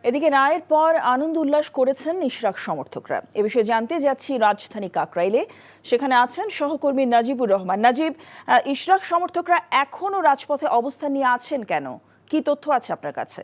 এদিকে রায়ের পর আনন্দ উল্লাস করেছেন ইশরাক সমর্থকরা। এ বিষয়ে জানতে যাচ্ছি রাজধানী কাকরাইলে, সেখানে আছেন সহকর্মী নাজিবুর রহমান। নাজিব, ইশরাক সমর্থকরা এখনো রাজপথে অবস্থান নিয়ে আছেন কেন? কি তথ্য আছে আপনার কাছে?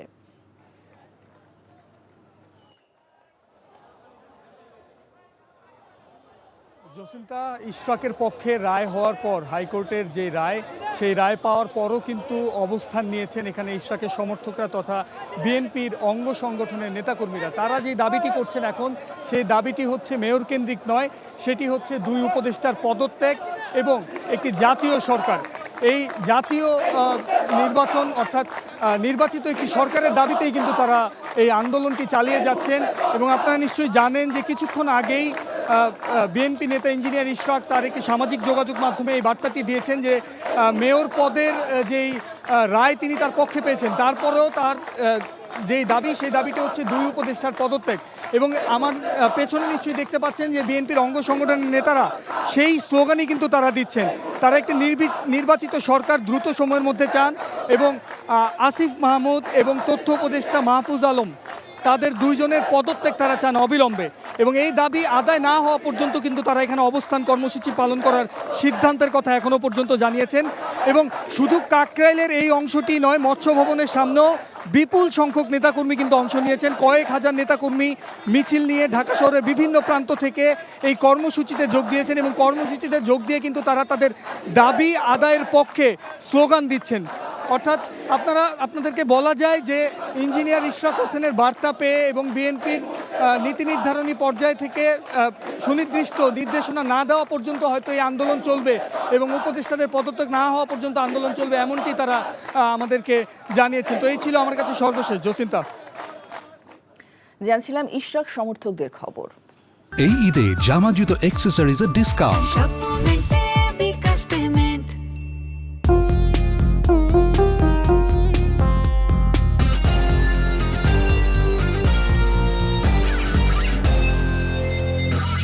জসিন্তা, ইশরাকের পক্ষে রায় হওয়ার পর হাইকোর্টের যে রায়, সেই রায় পাওয়ার পরও কিন্তু অবস্থান নিয়েছেন এখানে ইশরাকের সমর্থকরা তথা বিএনপির অঙ্গ সংগঠনের নেতাকর্মীরা। তারা যে দাবিটি করছেন এখন, সেই দাবিটি হচ্ছে মেয়র কেন্দ্রিক নয়, সেটি হচ্ছে দুই উপদেষ্টার পদত্যাগ এবং একটি জাতীয় সরকার। এই জাতীয় নির্বাচন অর্থাৎ নির্বাচিত একটি সরকারের দাবিতেই কিন্তু তারা এই আন্দোলনটি চালিয়ে যাচ্ছেন। এবং আপনারা নিশ্চয়ই জানেন যে কিছুক্ষণ আগেই বিএনপি নেতা ইঞ্জিনিয়ার ইশরাক তার একটি সামাজিক যোগাযোগ মাধ্যমে এই বার্তাটি দিয়েছেন যে মেয়র পদের যেই রায় তিনি তার পক্ষে পেয়েছেন, তারপরেও তার যেই দাবি, সেই দাবিটি হচ্ছে দুই উপদেষ্টার পদত্যাগ। এবং আমার পেছনে নিশ্চয়ই দেখতে পাচ্ছেন যে বিএনপির অঙ্গ সংগঠনের নেতারা সেই স্লোগানই কিন্তু তারা দিচ্ছেন। তারা একটি নির্বাচিত সরকার দ্রুত সময়ের মধ্যে চান এবং আসিফ মাহমুদ এবং তথ্য উপদেষ্টা মাহফুজ আলম, তাদের দুইজনের পদত্যাগ তারা চান অবিলম্বে। এবং এই দাবি আদায় না হওয়া পর্যন্ত কিন্তু তারা এখানে অবস্থান কর্মসূচি পালন করার সিদ্ধান্তের কথা এখনও পর্যন্ত জানিয়েছেন। এবং শুধু কাকরাইলের এই অংশটি নয়, মৎস্য ভবনের সামনেও বিপুল সংখ্যক নেতাকর্মী কিন্তু অংশ নিয়েছেন। কয়েক হাজার নেতাকর্মী মিছিল নিয়ে ঢাকা শহরের বিভিন্ন প্রান্ত থেকে এই কর্মসূচিতে যোগ দিয়েছেন এবং কর্মসূচিতে যোগ দিয়ে কিন্তু তারা তাদের দাবি আদায়ের পক্ষে স্লোগান দিচ্ছেন। অর্থাৎ আপনাদেরকে বলা যায় যে ইঞ্জিনিয়ার ইশরাক হোসেনের বার্তা পেয়ে এবং বিএনপির নীতি নির্ধারণী পর্যায় থেকে সুনির্দিষ্ট নির্দেশনা না দেওয়া পর্যন্ত হয়তো এই আন্দোলন চলবে এবং উপদেষ্টাদের পদত্যাগ না হওয়া পর্যন্ত আন্দোলন চলবে, এমনটি তারা আমাদেরকে জানিয়েছেন। তো এই ছিল আমার কাছে সর্বশেষ। জসিন্তা, জানছিলাম ইশরাক সমর্থকদের খবর। এই ঈদে জামা জুতো অ্যাক্সেসরিজের ডিসকাউন্ট।